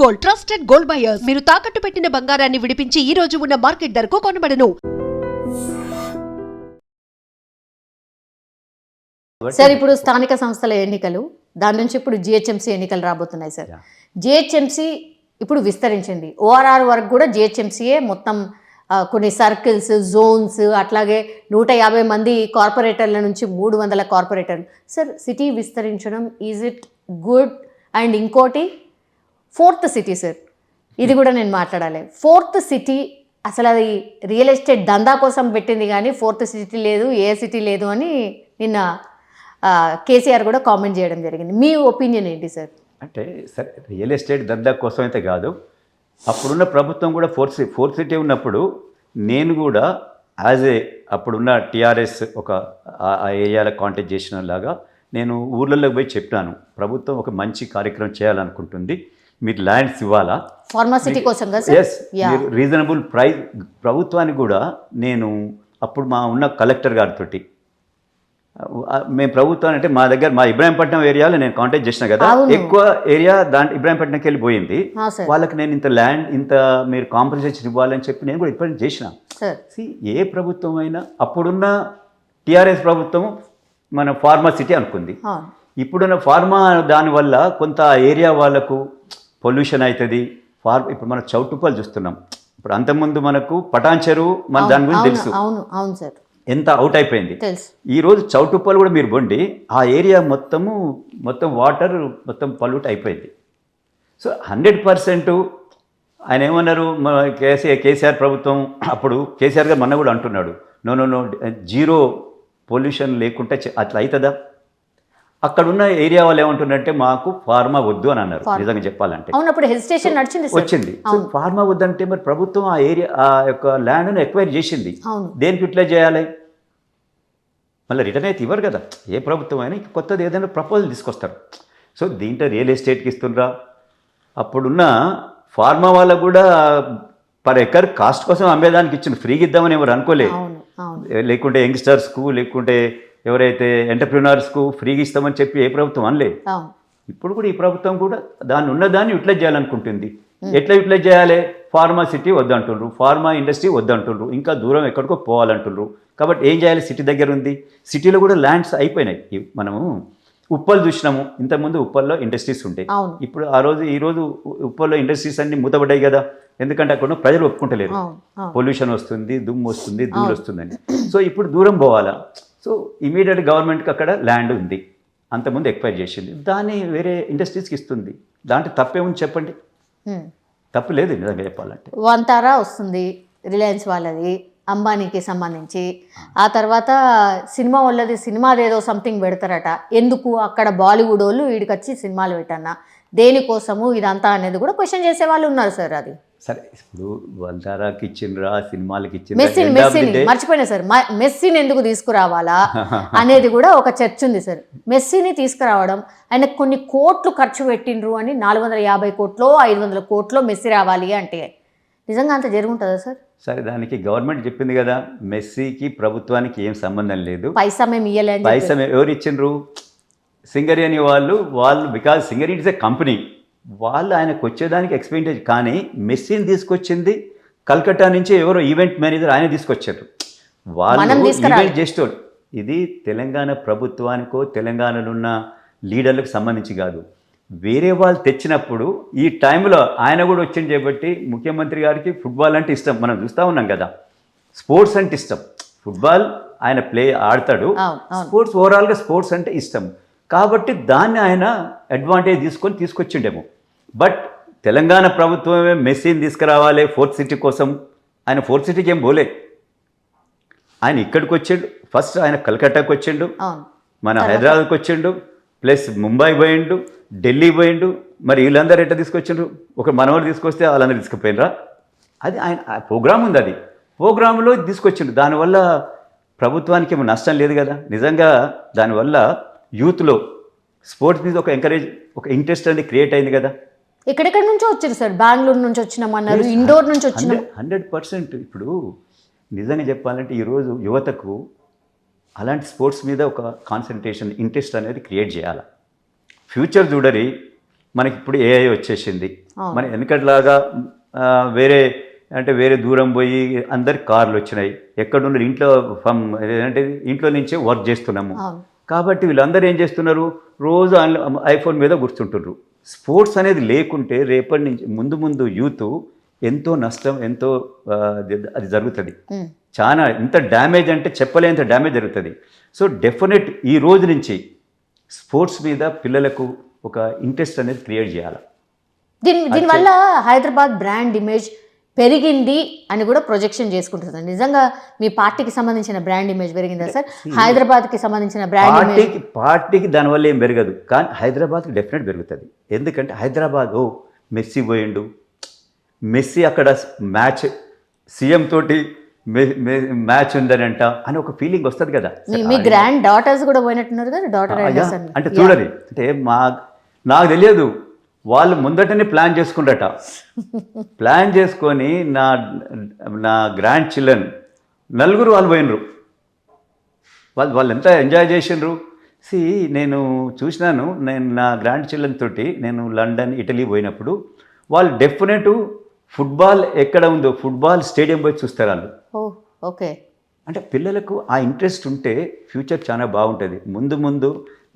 Gold, trusted gold buyers. మీరు తాకట్టు పెట్టిన బంగారాన్ని విడిపించి ఈ రోజు ఉన్న మార్కెట్ ధరకు కొనబడను. సార్ ఇప్పుడు స్థానిక సంస్థల ఎన్నికలు, దాని నుంచి ఇప్పుడు జిహెచ్ఎంసీ ఎన్నికలు రాబోతున్నాయి సార్. జిహెచ్ఎంసీ ఇప్పుడు విస్తరించింది. ఓఆర్ఆర్ వరకు కూడా జిహెచ్ఎంసీయే మొత్తం కొన్ని సర్కిల్స్, జోన్స్, అట్లాగే 150 మంది కార్పొరేటర్ల నుంచి 300 కార్పొరేటర్లు. సార్ సిటీ విస్తరించడం ఈజ్ ఇట్ గుడ్? అండ్ ఇంకోటి 4th సిటీ సార్, ఇది కూడా నేను మాట్లాడాలి. 4th సిటీ అసలు అది రియల్ ఎస్టేట్ దందా కోసం పెట్టింది కానీ 4th సిటీ లేదు, ఏ సిటీ లేదు అని నిన్న కేసీఆర్ కూడా కామెంట్ చేయడం జరిగింది. మీ ఒపీనియన్ ఏంటి సార్? అంటే సరే, రియల్ ఎస్టేట్ దందా కోసం అయితే కాదు, అప్పుడున్న ప్రభుత్వం కూడా ఫోర్త్ సిటీ ఉన్నప్పుడు నేను కూడా అప్పుడున్న టీఆర్ఎస్ ఒక ఆ ఏరియాలో కాంటాక్ట్ చేసిన లాగా నేను ఊర్లలోకి పోయి చెప్పాను, ప్రభుత్వం ఒక మంచి కార్యక్రమం చేయాలనుకుంటుంది, మీరు ల్యాండ్స్ ఇవ్వాలా ఫార్మాసిటీ కోసం. ఎస్, మీరు రీజనబుల్ ప్రైస్ ప్రభుత్వానికి కూడా నేను అప్పుడు మా ఉన్న కలెక్టర్ గారితో మేము ప్రభుత్వాన్ని అంటే మా ఇబ్రాహీంపట్నం ఏరియాలో నేను కాంటాక్ట్ చేసిన కదా, ఎక్కువ ఏరియా ఇబ్రాహీంపట్నంకి వెళ్ళిపోయింది. వాళ్ళకి నేను ఇంత ల్యాండ్ ఇంత మీరు కాంపెన్సేషన్ ఇవ్వాలని చెప్పి నేను కూడా ఇప్పటి చేసిన. ఏ ప్రభుత్వం అయినా అప్పుడున్న టీఆర్ఎస్ ప్రభుత్వం మన ఫార్మా సిటీ అనుకుంది. ఇప్పుడున్న ఫార్మా దానివల్ల కొంత ఏరియా వాళ్ళకు పొల్యూషన్ అవుతుంది. ఇప్పుడు మనం చౌటుప్పలు చూస్తున్నాం, ఇప్పుడు అంతకుముందు మనకు పటాన్ చెరువు మన దాని గురించి తెలుసు. అవును సార్, ఎంత అవుట్ అయిపోయింది. ఈరోజు చౌటుప్పలు కూడా మీరు బొండి ఆ ఏరియా మొత్తం వాటర్ మొత్తం పొల్యూట్ అయిపోయింది. సో 100% ఆయన ఏమన్నారు, కేసీఆర్ ప్రభుత్వం అప్పుడు కేసీఆర్ గారు మొన్న కూడా అంటున్నాడు, నో జీరో పొల్యూషన్ లేకుంటే అట్లా అవుతుందా? అక్కడున్న ఏరియా వాళ్ళు ఏమంటున్నారంటే మాకు ఫార్మా వద్దు అని అన్నారు. నిజంగా చెప్పాలంటే వచ్చింది. సో ఫార్మా వద్దంటే మరి ప్రభుత్వం ఆ ఏరియా ఆ యొక్క ల్యాండ్ను ఎక్వైర్ చేసింది, దేనికి యూటిలైజ్ చేయాలి? మళ్ళీ రిటర్న్ అయితే ఇవ్వరు కదా ఏ ప్రభుత్వం అయినా. కొత్తది ఏదైనా ప్రపోజల్ తీసుకొస్తారు. సో దీంట్లో రియల్ ఎస్టేట్కి ఇస్తుండ్రా? అప్పుడున్న ఫార్మా వాళ్ళకు కూడా పర్ ఎకర్ కాస్ట్ కోసం అమ్మేదానికి ఇచ్చింది, ఫ్రీగా ఇద్దామని ఎవరు అనుకోలే. లేకుంటే యంగ్స్టర్స్కు లేకుంటే ఎవరైతే ఎంటర్ప్రినర్స్కు ఫ్రీగా ఇస్తామని చెప్పి ఏ ప్రభుత్వం అనలే. ఇప్పుడు కూడా ఈ ప్రభుత్వం కూడా ఉన్నదాన్ని యూటిలైజ్ చేయాలనుకుంటుంది. ఎట్లా యూటిలైజ్ చేయాలి? ఫార్మా సిటీ వద్దంటుండ్రు, ఫార్మా ఇండస్ట్రీ వద్దంటుండ్రు, ఇంకా దూరం ఎక్కడికో పోవాలంటుండ్రు. కాబట్టి ఏం చేయాలి? సిటీ దగ్గర ఉంది, సిటీలో కూడా ల్యాండ్స్ అయిపోయినాయి. మనము ఉప్పల్ చూసినాము, ఇంతకుముందు ఉప్పల్లో ఇండస్ట్రీస్ ఉంటాయి. ఇప్పుడు ఈరోజు ఉప్పల్లో ఇండస్ట్రీస్ అన్ని మూతపడ్డాయి కదా, ఎందుకంటే అక్కడ ప్రజలు ఒప్పుకుంటలేరు, పొల్యూషన్ వస్తుంది, దుమ్ము వస్తుంది, ధూళి వస్తుందని. సో ఇప్పుడు దూరం పోవాలా? సో ఇమీడియట్ గవర్నమెంట్కి అక్కడ ల్యాండ్ ఉంది, అంతకుముందు ఎక్వైర్ చేసింది, దాన్ని వేరే ఇండస్ట్రీస్కి ఇస్తుంది. దాంట్లో తప్పేముంది చెప్పండి? తప్పు లేదు నిజంగా చెప్పాలంటే. వంతారా వస్తుంది రిలయన్స్ వాళ్ళది, అంబానీకి సంబంధించి. ఆ తర్వాత సినిమా వాళ్ళది, సినిమాదేదో సంథింగ్ పెడతారట. ఎందుకు అక్కడ బాలీవుడ్ వాళ్ళు వీడికొచ్చి సినిమాలు పెట్టన్నా, దేనికోసము ఇదంతా అనేది కూడా క్వశ్చన్ చేసే వాళ్ళు ఉన్నారు సార్. అది సరే, ఇప్పుడు వంతారాకి ఇచ్చిండ్రా, సినిమాలకి మెస్సీని మర్చిపోయినా సార్, మెస్సీని ఎందుకు తీసుకురావాలా అనేది కూడా ఒక చర్చ ఉంది సార్. మెస్సీని తీసుకురావడం, ఆయన కొన్ని కోట్లు ఖర్చు పెట్టిండ్రు అని 450 కోట్లో 500 కోట్లో మెస్సీ రావాలి అంటే నిజంగా అంత జరుగుంటుందా సార్? సరే, దానికి గవర్నమెంట్ చెప్పింది కదా, మెస్సీకి ప్రభుత్వానికి ఏం సంబంధం లేదు, పైసా మేము ఇయ్యలేదు. పైసా ఎవరు ఇచ్చిండ్రు? సింగరి అని వాళ్ళు because Singari it's a company, వాళ్ళు ఆయనకు వచ్చేదానికి ఎక్స్పెండిచర్. కానీ మెస్సీని తీసుకొచ్చింది కల్కట్టా నుంచి ఎవరో ఈవెంట్ మేనేజర్, ఆయన తీసుకొచ్చారు. వాళ్ళు ఈవెంట్ చేసేవాడు. ఇది తెలంగాణ ప్రభుత్వానికో తెలంగాణలో ఉన్న లీడర్లకు సంబంధించి కాదు, వేరే వాళ్ళు తెచ్చినప్పుడు ఈ టైంలో ఆయన కూడా వచ్చింది చేపట్టి. ముఖ్యమంత్రి గారికి ఫుట్బాల్ అంటే ఇష్టం, మనం చూస్తూ ఉన్నాం కదా, స్పోర్ట్స్ అంటే ఇష్టం. ఫుట్బాల్ ఆయన ఆడతాడు, స్పోర్ట్స్ ఓవరాల్గా స్పోర్ట్స్ అంటే ఇష్టం. కాబట్టి దాన్ని ఆయన అడ్వాంటేజ్ తీసుకొచ్చిండేమో. బట్ తెలంగాణ ప్రభుత్వమే మెస్సీని తీసుకురావాలి 4th సిటీ కోసం. ఆయన 4th సిటీకి ఏం పోలే, ఆయన ఇక్కడికి వచ్చిండు. ఫస్ట్ ఆయన కలకట్టాకి వచ్చిండు, మన హైదరాబాద్కి వచ్చిండు, ప్లస్ ముంబై పోయిండు, ఢిల్లీ పోయిండు. మరి వీళ్ళందరూ ఎట్లా తీసుకొచ్చిండ్రు? ఒక మనవాళ్ళు తీసుకొస్తే వాళ్ళందరూ తీసుకుపోయినరా? అది ఆయన ప్రోగ్రామ్ ఉంది, అది ప్రోగ్రాంలో తీసుకొచ్చిండు. దానివల్ల ప్రభుత్వానికి ఏమో నష్టం లేదు కదా. నిజంగా దానివల్ల యూత్లో స్పోర్ట్స్ మీద ఒక ఇంట్రెస్ట్ అనేది క్రియేట్ అయింది కదా. ఎక్కడెక్కడ నుంచో వచ్చారు సార్, బెంగళూరు నుంచి వచ్చినామన్నారు, ఇండోర్ నుంచి వచ్చినాం. 100%. ఇప్పుడు నిజంగా చెప్పాలంటే ఈరోజు యువతకు అలాంటి స్పోర్ట్స్ మీద ఒక కాన్సన్ట్రేషన్, ఇంట్రెస్ట్ అనేది క్రియేట్ చేయాలి. ఫ్యూచర్ చూడరి, మనకి ఇప్పుడు ఏఐ వచ్చేసింది. అవును. మన వెనకట్లాగా వేరే అంటే వేరే దూరం పోయి అందరికి కార్లు వచ్చినాయి, ఎక్కడున్నారు ఇంట్లో అంటే ఇంట్లో నుంచే వర్క్ చేస్తున్నాము. అవును. కాబట్టి వీళ్ళందరూ ఏం చేస్తున్నారు, రోజు ఐఫోన్ మీద కూర్చుంటున్నారు. స్పోర్ట్స్ అనేది లేకుంటే రేపటి నుంచి ముందు ముందు యూత్ ఎంతో నష్టం, ఎంతో అది జరుగుతుంది. చాలా ఇంత డ్యామేజ్ అంటే చెప్పలేంత డ్యామేజ్ జరుగుతుంది. సో డెఫినెట్ ఈ రోజు నుంచి స్పోర్ట్స్ మీద పిల్లలకు ఒక ఇంట్రెస్ట్ అనేది క్రియేట్ చేయాలి. దీనివల్ల హైదరాబాద్ బ్రాండ్ ఇమేజ్ పెరిగింది అని కూడా ప్రొజెక్షన్ చేసుకుంటుంది. నిజంగా మీ పార్టీకి సంబంధించిన బ్రాండ్ ఇమేజ్ పెరిగిందా సార్? హైదరాబాద్కి సంబంధించిన బ్రాండ్ ఇమేజ్ పార్టీకి దానివల్ల ఏం పెరగదు, కానీ హైదరాబాద్కి డెఫినెట్ పెరుగుతుంది. ఎందుకంటే హైదరాబాద్ మెస్సీ పోయిండు, మెస్సీ అక్కడ మ్యాచ్ సీఎం తోటి మ్యాచ్ ఉందనంట అని ఒక ఫీలింగ్ వస్తుంది కదా. మీ గ్రాండ్ డాటర్స్ కూడా పోయినట్టున్నారు కదా, డాటర్ అంటే చూడరి అంటే నాకు తెలియదు, వాళ్ళు ముందటనే ప్లాన్ చేసుకుంటారట. ప్లాన్ చేసుకొని నా గ్రాండ్ చిల్డ్రన్ నలుగురు వాళ్ళు పోయినరు. వాళ్ళు ఎంత ఎంజాయ్ చేసిండ్రు. నేను చూసినాను, నేను నా గ్రాండ్ చిల్డ్రన్ తోటి నేను లండన్, ఇటలీ పోయినప్పుడు వాళ్ళు డెఫినెట్ ఫుట్బాల్ ఎక్కడ ఉందో ఫుట్బాల్ స్టేడియం పోయి చూస్తారు వాళ్ళు. ఓకే. అంటే పిల్లలకు ఆ ఇంట్రెస్ట్ ఉంటే ఫ్యూచర్ చాలా బాగుంటుంది. ముందు ముందు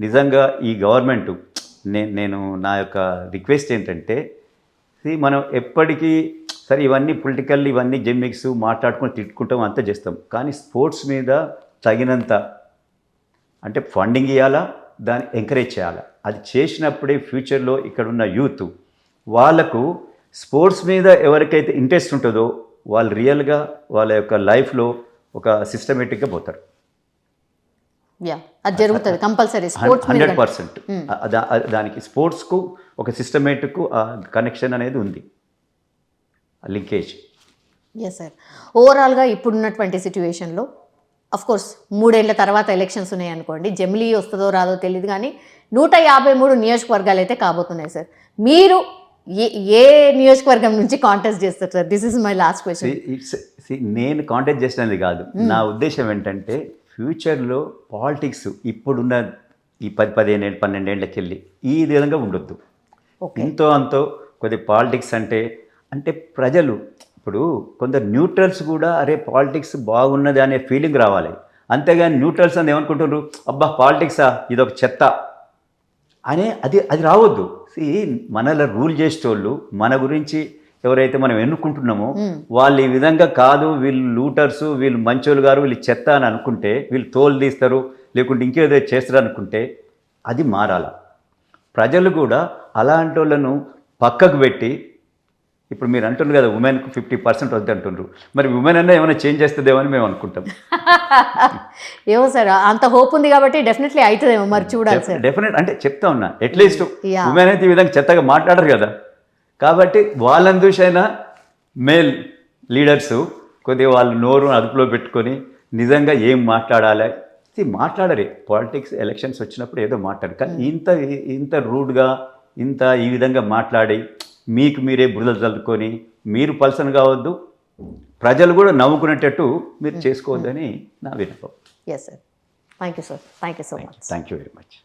నిజంగా ఈ గవర్నమెంట్ నేను నా యొక్క రిక్వెస్ట్ ఏంటంటే, మనం ఎప్పటికీ సరే ఇవన్నీ పొలిటికల్ ఇవన్నీ జెమ్మిక్స్ మాట్లాడుకుని తిట్టుకుంటాం అంతా చేస్తాం, కానీ స్పోర్ట్స్ మీద తగినంత అంటే ఫండింగ్ ఇవ్వాలా, దాన్ని ఎంకరేజ్ చేయాలా. అది చేసినప్పుడే ఫ్యూచర్లో ఇక్కడున్న యూత్ వాళ్ళకు స్పోర్ట్స్ మీద ఎవరికైతే ఇంట్రెస్ట్ ఉంటుందో వాళ్ళు రియల్గా వాళ్ళ యొక్క లైఫ్లో ఒక సిస్టమేటిక్గా పోతారు. అది జరుగుతుంది కంపల్సరీ. 100% దానికి స్పోర్ట్స్కు ఒక సిస్టమేటిక్ కనెక్షన్ అనేది ఉంది, లింకేజ్. Yes sir. ఓవరాల్గా ఇప్పుడున్నటువంటి సిచ్యువేషన్లో కోర్స్ 3 ఏళ్ల తర్వాత ఎలక్షన్స్ ఉన్నాయి అనుకోండి, జమిలీ వస్తుందో రాదో తెలియదు, కానీ 153 నియోజకవర్గాలు అయితే కాబోతున్నాయి సార్. మీరు ఏ నియోజకవర్గం నుంచి కాంటెస్ట్ చేస్తారు sir? This is my last question. నేను కాంటెస్ట్ చేసినది కాదు, నా ఉద్దేశం ఏంటంటే ఫ్యూచర్లో పాలిటిక్స్ ఇప్పుడున్న ఈ 10-15 ఏళ్ళు 12 ఏళ్ళకి వెళ్ళి ఈ విధంగా ఉండొద్దు. ఎంతో అంతో కొద్ది పాలిటిక్స్ అంటే ప్రజలు ఇప్పుడు కొందరు న్యూట్రల్స్ కూడా అరే పాలిటిక్స్ బాగున్నది అనే ఫీలింగ్ రావాలి. అంతేగాని న్యూట్రల్స్ అని ఏమనుకుంటున్నారు, అబ్బా పాలిటిక్సా ఇదొక చెత్త అనే అది రావద్దు. మనలో రూల్ చేసేటోళ్ళు మన గురించి ఎవరైతే మనం ఎన్నుకుంటున్నామో వాళ్ళు ఈ విధంగా కాదు, వీళ్ళు లూటర్సు, వీళ్ళు మంచోళ్ళు గారు, వీళ్ళు చెత్త అని అనుకుంటే, వీళ్ళు తోలు తీస్తారు లేకుంటే ఇంకేదో చేస్తారు అనుకుంటే అది మారాల. ప్రజలు కూడా అలాంటి వాళ్ళను పక్కకు పెట్టి, ఇప్పుడు మీరు అంటున్నారు కదా ఉమెన్కు 50% వద్దు అంటున్నారు, మరి ఉమెన్ అన్నా ఏమైనా చేంజ్ చేస్తుందేమో అని మేము అనుకుంటాం. ఏమో సార్, అంత హోప్ ఉంది కాబట్టి డెఫినెట్లీ అవుతుందేమో, మరి చూడాలి సార్. డెఫినెట్ అంటే చెప్తా ఉన్నా, అట్లీస్ట్ ఉమెన్ అయితే ఈ విధంగా చెత్తగా మాట్లాడరు కదా, కాబట్టి వాళ్ళని చూసైనా మేల్ లీడర్స్ కొద్దిగా వాళ్ళు నోరు అదుపులో పెట్టుకొని నిజంగా ఏం మాట్లాడాలి మాట్లాడరే. పాలిటిక్స్ ఎలక్షన్స్ వచ్చినప్పుడు ఏదో మాట్లాడు, కానీ ఇంత రూడ్గా ఇంత ఈ విధంగా మాట్లాడి మీకు మీరే బురదలు చల్లుకొని మీరు పల్సన్ కావద్దు, ప్రజలు కూడా నవ్వుకునేటట్టు మీరు చేసుకోవద్దని నా విన్నపం. Yes sir. Thank you sir. Thank you so much. Thank you very much.